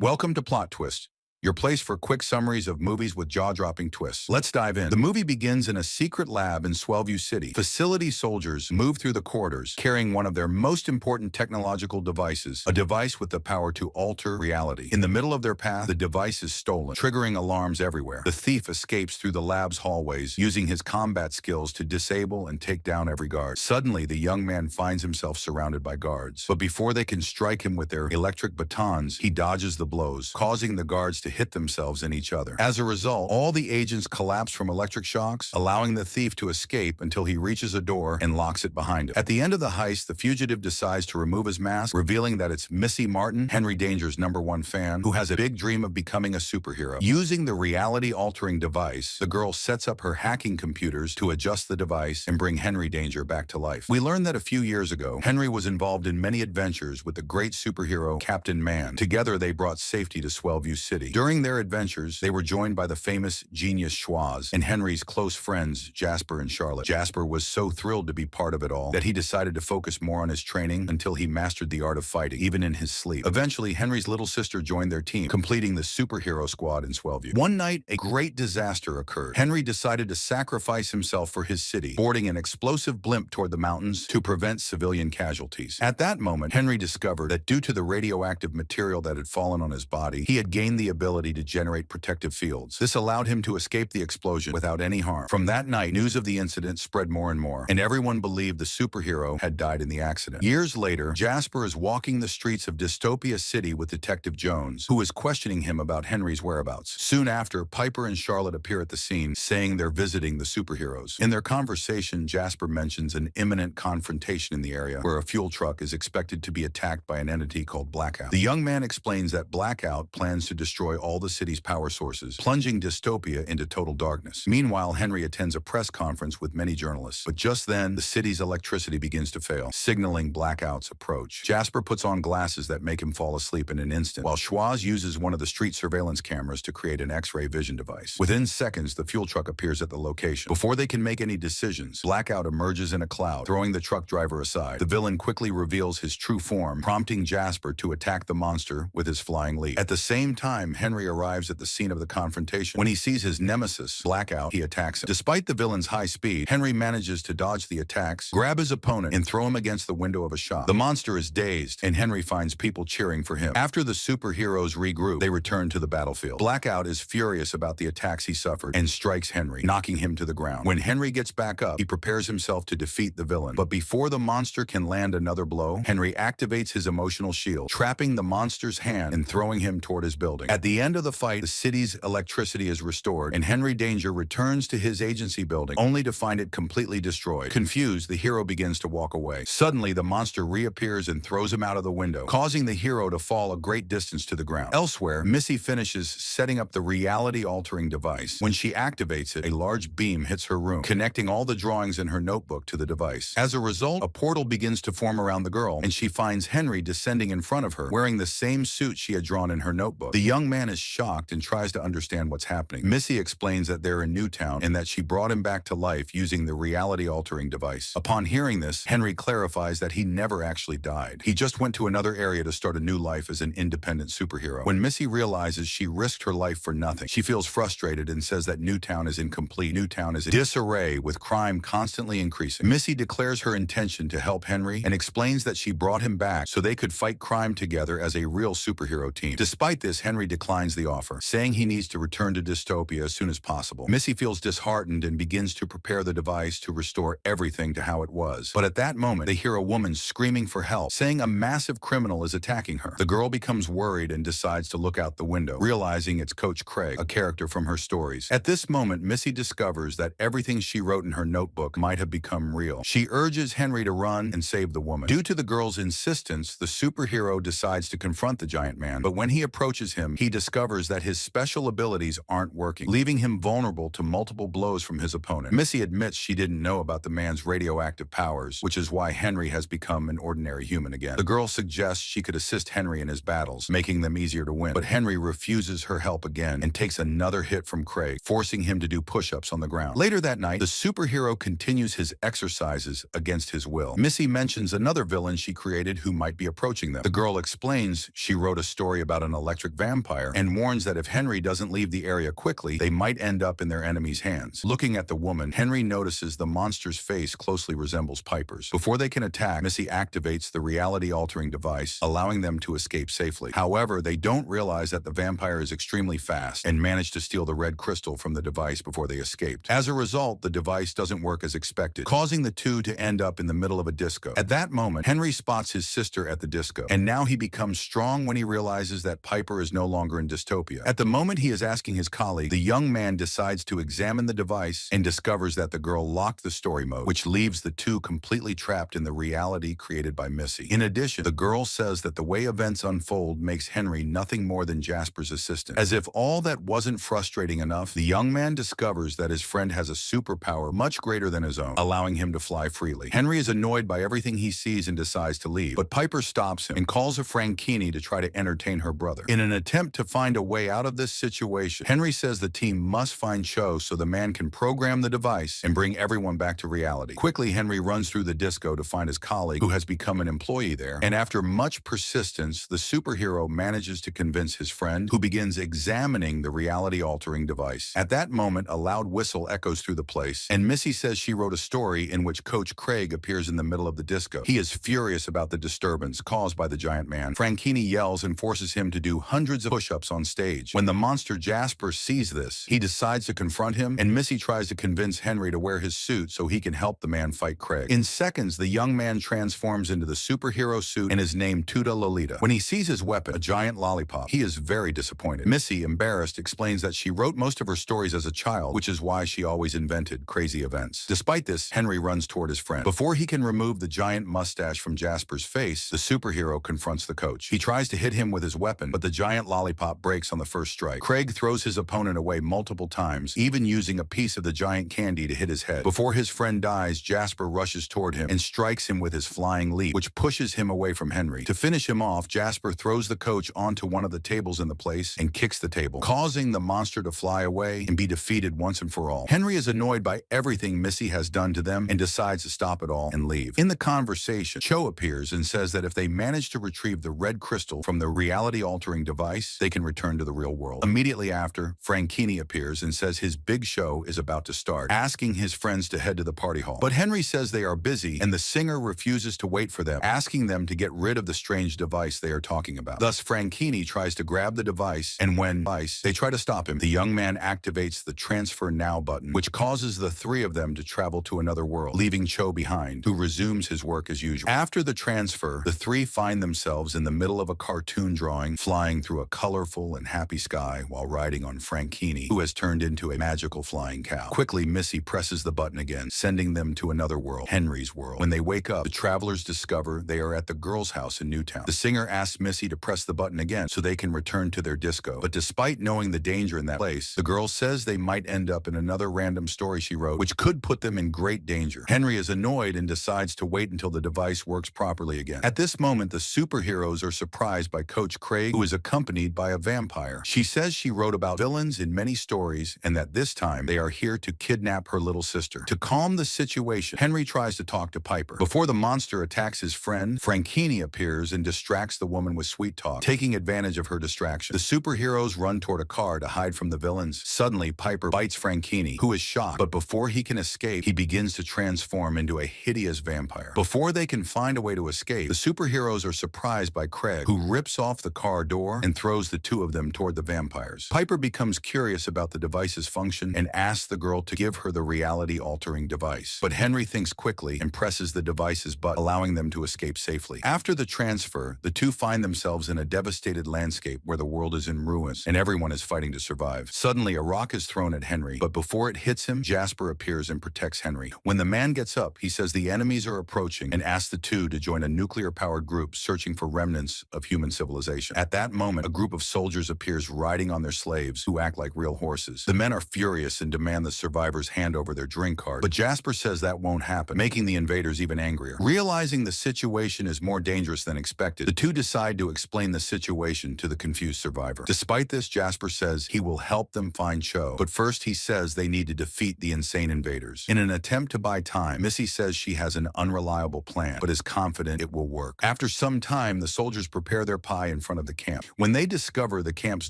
Welcome to Plot Twist, your place for quick summaries of movies with jaw-dropping twists. Let's dive in. The movie begins in a secret lab in Swellview City. Facility soldiers move through the corridors, carrying one of their most important technological devices, a device with the power to alter reality. In the middle of their path, the device is stolen, triggering alarms everywhere. The thief escapes through the lab's hallways, using his combat skills to disable and take down every guard. Suddenly, the young man finds himself surrounded by guards. But before they can strike him with their electric batons, he dodges the blows, causing the guards to hit themselves and each other. As a result, all the agents collapse from electric shocks, allowing the thief to escape until he reaches a door and locks it behind him. At the end of the heist, the fugitive decides to remove his mask, revealing that it's Missy Martin, Hennry Danger's #1 fan, who has a big dream of becoming a superhero. Using the reality-altering device, the girl sets up her hacking computers to adjust the device and bring Hennry Danger back to life. We learn that a few years ago, Henry was involved in many adventures with the great superhero Captain Man. Together, they brought safety to Swellview City. During their adventures, they were joined by the famous genius Schwoz and Henry's close friends, Jasper and Charlotte. Jasper was so thrilled to be part of it all that he decided to focus more on his training until he mastered the art of fighting, even in his sleep. Eventually, Henry's little sister joined their team, completing the superhero squad in Swellview. One night, a great disaster occurred. Henry decided to sacrifice himself for his city, boarding an explosive blimp toward the mountains to prevent civilian casualties. At that moment, Henry discovered that due to the radioactive material that had fallen on his body, he had gained the ability to generate protective fields. This allowed him to escape the explosion without any harm. From that night, news of the incident spread more and more, and everyone believed the superhero had died in the accident. Years later, Jasper is walking the streets of Dystopia City with Detective Jones, who is questioning him about Henry's whereabouts. Soon after, Piper and Charlotte appear at the scene, saying they're visiting the superheroes. In their conversation, Jasper mentions an imminent confrontation in the area where a fuel truck is expected to be attacked by an entity called Blackout. The young man explains that Blackout plans to destroy all the city's power sources, plunging Dystopia into total darkness. Meanwhile, Henry attends a press conference with many journalists. But just then, the city's electricity begins to fail, signaling Blackout's approach. Jasper puts on glasses that make him fall asleep in an instant, while Schwoz uses one of the street surveillance cameras to create an X-ray vision device. Within seconds, the fuel truck appears at the location. Before they can make any decisions, Blackout emerges in a cloud, throwing the truck driver aside. The villain quickly reveals his true form, prompting Jasper to attack the monster with his flying leap. At the same time, Henry arrives at the scene of the confrontation. When he sees his nemesis, Blackout, he attacks him. Despite the villain's high speed, Henry manages to dodge the attacks, grab his opponent, and throw him against the window of a shop. The monster is dazed, and Henry finds people cheering for him. After the superheroes regroup, they return to the battlefield. Blackout is furious about the attacks he suffered and strikes Henry, knocking him to the ground. When Henry gets back up, he prepares himself to defeat the villain. But before the monster can land another blow, Henry activates his emotional shield, trapping the monster's hand and throwing him toward his building. At the end of the fight, the city's electricity is restored, and Hennry Danger returns to his agency building, only to find it completely destroyed. Confused, the hero begins to walk away. Suddenly, the monster reappears and throws him out of the window, causing the hero to fall a great distance to the ground. Elsewhere, Missy finishes setting up the reality-altering device. When she activates it, a large beam hits her room, connecting all the drawings in her notebook to the device. As a result, a portal begins to form around the girl, and she finds Henry descending in front of her, wearing the same suit she had drawn in her notebook. The young man is shocked and tries to understand what's happening. Missy explains that they're in Newtown and that she brought him back to life using the reality-altering device. Upon hearing this, Henry clarifies that he never actually died. He just went to another area to start a new life as an independent superhero. When Missy realizes she risked her life for nothing, she feels frustrated and says that Newtown is incomplete. Newtown is in disarray, with crime constantly increasing. Missy declares her intention to help Henry and explains that she brought him back so they could fight crime together as a real superhero team. Despite this, Henry declines the offer, saying he needs to return to Dystopia as soon as possible. Missy feels disheartened and begins to prepare the device to restore everything to how it was. But at that moment, they hear a woman screaming for help, saying a massive criminal is attacking her. The girl becomes worried and decides to look out the window, realizing it's Coach Craig, a character from her stories. At this moment, Missy discovers that everything she wrote in her notebook might have become real. She urges Henry to run and save the woman. Due to the girl's insistence, the superhero decides to confront the giant man, but when he approaches him, he discovers that his special abilities aren't working, leaving him vulnerable to multiple blows from his opponent. Missy admits she didn't know about the man's radioactive powers, which is why Hennry has become an ordinary human again. The girl suggests she could assist Hennry in his battles, making them easier to win. But Hennry refuses her help again and takes another hit from Craig, forcing him to do push-ups on the ground. Later that night, the superhero continues his exercises against his will. Missy mentions another villain she created who might be approaching them. The girl explains she wrote a story about an electric vampire and warns that if Hennry doesn't leave the area quickly, they might end up in their enemy's hands. Looking at the woman, Hennry notices the monster's face closely resembles Piper's. Before they can attack, Missy activates the reality-altering device, allowing them to escape safely. However, they don't realize that the vampire is extremely fast and manage to steal the red crystal from the device before they escaped. As a result, the device doesn't work as expected, causing the two to end up in the middle of a disco. At that moment, Hennry spots his sister at the disco, and now he becomes strong when he realizes that Piper is no longer in dystopia. At the moment he is asking his colleague, the young man decides to examine the device and discovers that the girl locked the story mode, which leaves the two completely trapped in the reality created by Missy. In addition, the girl says that the way events unfold makes Hennry nothing more than Jasper's assistant. As if all that wasn't frustrating enough, the young man discovers that his friend has a superpower much greater than his own, allowing him to fly freely. Hennry is annoyed by everything he sees and decides to leave, but Piper stops him and calls a Frankini to try to entertain her brother. In an attempt to find a way out of this situation, Hennry says the team must find Cho so the man can program the device and bring everyone back to reality. Quickly, Hennry runs through the disco to find his colleague, who has become an employee there, and after much persistence, the superhero manages to convince his friend, who begins examining the reality-altering device. At that moment, a loud whistle echoes through the place, and Missy says she wrote a story in which Coach Craig appears in the middle of the disco. He is furious about the disturbance caused by the giant man. Frankini yells and forces him to do hundreds of push-ups on stage. When the monster Jasper sees this, he decides to confront him, and Missy tries to convince Hennry to wear his suit so he can help the man fight Craig. In seconds, the young man transforms into the superhero suit and is named Tuta Lolita. When he sees his weapon, a giant lollipop, he is very disappointed. Missy, embarrassed, explains that she wrote most of her stories as a child, which is why she always invented crazy events. Despite this, Hennry runs toward his friend. Before he can remove the giant mustache from Jasper's face, the superhero confronts the coach. He tries to hit him with his weapon, but the giant lollipop breaks on the first strike. Craig throws his opponent away multiple times, even using a piece of the giant candy to hit his head. Before his friend dies, Jasper rushes toward him and strikes him with his flying leap, which pushes him away from Hennry. To finish him off, Jasper throws the coach onto one of the tables in the place and kicks the table, causing the monster to fly away and be defeated once and for all. Hennry is annoyed by everything Missy has done to them and decides to stop it all and leave. In the conversation, Cho appears and says that if they manage to retrieve the red crystal from the reality-altering device, they can return to the real world. Immediately after, Frankini appears and says his big show is about to start, asking his friends to head to the party hall. But Hennry says they are busy, and the singer refuses to wait for them, asking them to get rid of the strange device they are talking about. Thus, Frankini tries to grab the device, and when they try to stop him, the young man activates the Transfer Now button, which causes the three of them to travel to another world, leaving Cho behind, who resumes his work as usual. After the transfer, the three find themselves in the middle of a cartoon drawing, flying through a colorful and happy sky while riding on Frankini, who has turned into a magical flying cow. Quickly, Missy presses the button again, sending them to another world, Henry's world. When they wake up, the travelers discover they are at the girls' house in Newtown. The singer asks Missy to press the button again so they can return to their disco. But despite knowing the danger in that place, the girl says they might end up in another random story she wrote, which could put them in great danger. Hennry is annoyed and decides to wait until the device works properly again. At this moment, the superheroes are surprised by Coach Craig, who is accompanied by a vampire. She says she wrote about villains in many stories and that this time they are here to kidnap her little sister. To calm the situation, Hennry tries to talk to Piper. Before the monster attacks his friend, Frankini appears and distracts the woman with sweet talk, taking advantage of her distraction. The superheroes run toward a car to hide from the villains. Suddenly, Piper bites Frankini, who is shocked, but before he can escape, he begins to transform into a hideous vampire. Before they can find a way to escape, the superheroes are surprised by Craig, who rips off the car door and throws the two of them toward the vampires. Piper becomes curious about the device's function and asks the girl to give her the reality-altering device. But Hennry thinks quickly and presses the device's button, allowing them to escape safely. After the transfer, the two find themselves in a devastated landscape where the world is in ruins and everyone is fighting to survive. Suddenly, a rock is thrown at Hennry, but before it hits him, Jasper appears and protects Hennry. When the man gets up, he says the enemies are approaching and asks the two to join a nuclear-powered group searching for remnants of human civilization. At that moment, a group of soldiers appears riding on their slaves, who act like real horses. The men are furious and demand the survivors hand over their drink card, but Jasper says that won't happen, making the invaders even angrier. Realizing the situation is more dangerous than expected, the two decide to explain the situation to the confused survivor. Despite this, Jasper says he will help them find Cho, but first he says they need to defeat the insane invaders. In an attempt to buy time, Missy says she has an unreliable plan, but is confident it will work. After some time, the soldiers prepare their pie in front of the camp. When they discover the camp's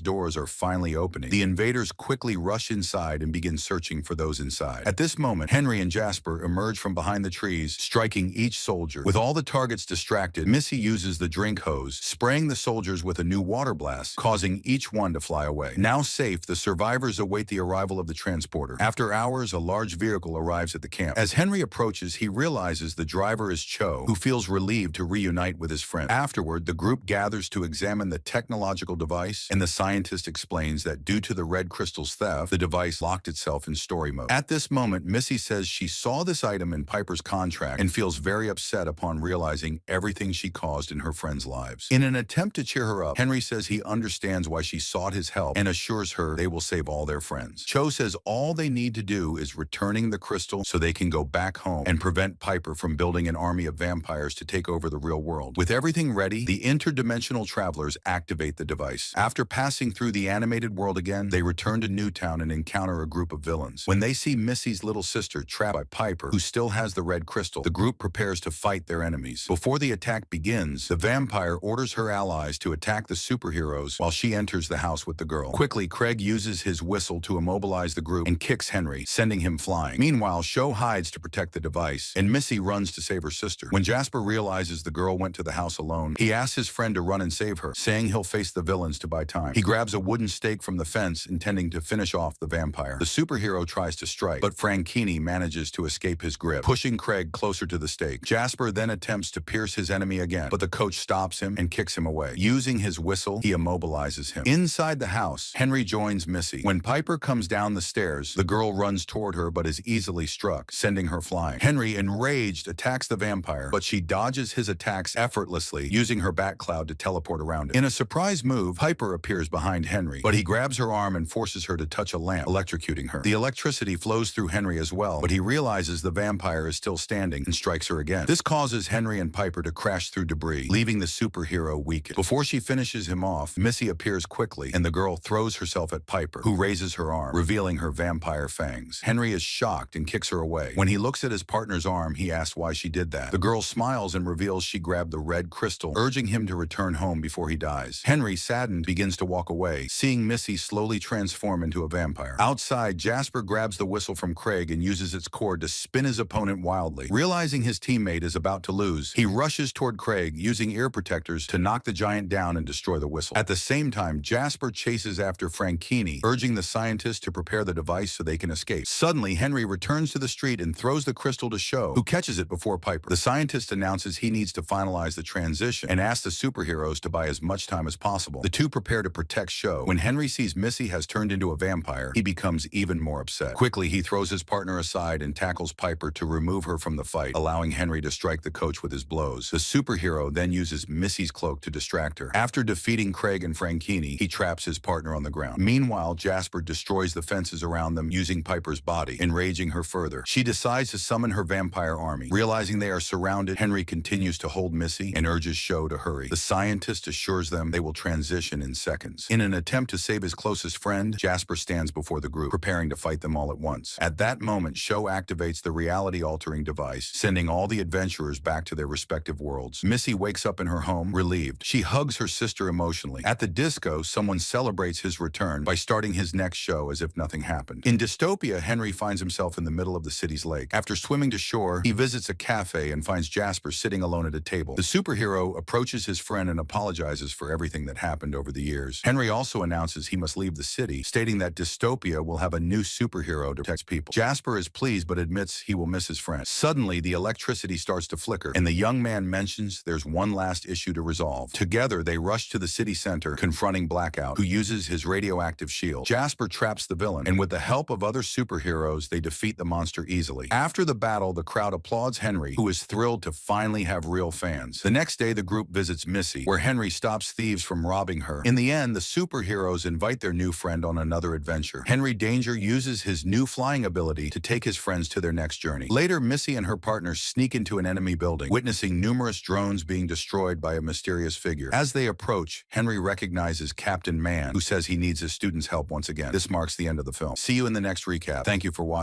doors are finally opening, the invaders quickly rush inside and begin searching for those inside. At this moment, Hennry and Jasper emerge from behind the trees, striking each soldier. With all the targets distracted, Missy uses the drink hose, spraying the soldiers with a new water blast, causing each one to fly away. Now safe, the survivors await the arrival of the transporter. After hours, a large vehicle arrives at the camp. As Hennry approaches, he realizes the driver is Cho, who feels relieved to reunite with his friend. Afterward, the group gathers to examine the technological device, and the scientist explains that due to the red crystal's theft, the device locked itself in story mode. At this moment, Missy says she saw this item in Piper's contract and feels very upset upon realizing everything she caused in her friends' lives. In an attempt to cheer her up, Hennry says he understands why she sought his help and assures her they will save all their friends. Cho says all they need to do is returning the crystal so they can go back home and prevent Piper from building an army of vampires to take over the real world. With everything ready, the interdimensional travelers activate the device. After passing through the animated world again, they return to Newtown and encounter a group of villains. When they see Missy's little sister trapped by Piper, who still has the red crystal, the group prepares to fight their enemies. Before the attack begins, the vampire orders her allies to attack the superheroes while she enters the house with the girl. Quickly, Craig uses his whistle to immobilize the group and kicks Hennry, sending him flying. Meanwhile, Cho hides to protect the device, and Missy runs to save her sister. When Jasper realizes the girl went to the house alone, he asks his friend to run and save her, saying he'll face the villains to buy time. He grabs a wooden stake from the fence, intending to finish off the vampire. The superhero tries to strike, but Franchini manages to escape his grip, pushing Craig closer to the stake. Jasper then attempts to pierce his enemy again, but the coach stops him and kicks him away. Using his whistle, he immobilizes him. Inside the house, Hennry joins Missy. When Piper comes down the stairs, the girl runs toward her but is easily struck, sending her flying. Hennry, enraged, attacks the vampire, but she dodges his attacks effortlessly, using her bat cloud to teleport around it. In a surprise move, Piper appears behind Hennry, but he grabs her arm and forces her to touch a lamp, electrocuting her. The electricity flows through Hennry as well, but he realizes the vampire is still standing and strikes her again. This causes Hennry and Piper to crash through debris, leaving the superhero weakened. Before she finishes him off, Missy appears quickly, and the girl throws herself at Piper, who raises her arm, revealing her vampire fangs. Hennry is shocked and kicks her away. When he looks at his partner's arm, he asks why she did that. The girl smiles and reveals she grabbed the red crystal, urging him to return home before he dies. Hennry, saddened, begins to walk away, seeing Missy slowly transform into a vampire. Outside, Jasper grabs the whistle from Craig and uses its cord to spin his opponent wildly. Realizing his teammate is about to lose, he rushes toward Craig, using ear protectors to knock the giant down and destroy the whistle. At the same time, Jasper chases after Franchini, urging the scientists to prepare the device so they can escape. Suddenly, Hennry returns to the street and throws the crystal to Cho, who catches it before Piper. The scientist announces he needs to finalize the transition and asks the superheroes to buy as much time as possible. The two prepare to protect Cho. When Hennry sees Missy has turned into a vampire, he becomes even more upset. Quickly, he throws his partner aside and tackles Piper to remove her from the fight, allowing Hennry to strike the coach with his blows. The superhero then uses Missy's cloak to distract her. After defeating Craig and Franchini, he traps his partner on the ground. Meanwhile, Jasper destroys the fences around them using Piper's body, enraging her further. She decides to summon her vampire army. Realizing they are surrounded, Hennry continues to hold Missy and urges Cho to hurry. The scientist assures them they will transition in seconds. In an attempt to save his closest friend, Jasper stands before the group, preparing to fight them all at once. At that moment, Cho activates the reality-altering device, sending all the adventurers back to their respective worlds. Missy wakes up in her home, relieved. She hugs her sister emotionally. At the disco, someone celebrates his return by starting his next show as if nothing happened. In Dystopia, Hennry finds himself in the middle of the city's lake. After swimming to shore, he visits a cafe and finds Jasper sitting alone at a table. The superhero approaches his friend and apologizes for everything that happened over the years. Hennry also announces he must leave the city, stating that Dystopia will have a new superhero to protect people. Jasper is pleased but admits he will miss his friend. Suddenly, the electricity starts to flicker, and the young man mentions there's one last issue to resolve. Together, they rush to the city center, confronting Blackout, who uses his radioactive shield. Jasper traps the villain, and with the help of other superheroes, they defeat the monster easily. After the battle, the crowd applauds Hennry, who is thrilled to finally have real fans. The next day, the group visits Missy, where Hennry stops thieves from robbing her. In the end, the superheroes invite their new friend on another adventure. Hennry Danger uses his new flying ability to take his friends to their next journey. Later, Missy and her partner sneak into an enemy building, witnessing numerous drones being destroyed by a mysterious figure. As they approach, Henry recognizes Captain Man, who says he needs his students' help once again. This marks the end of the film. See you in the next recap. Thank you for watching.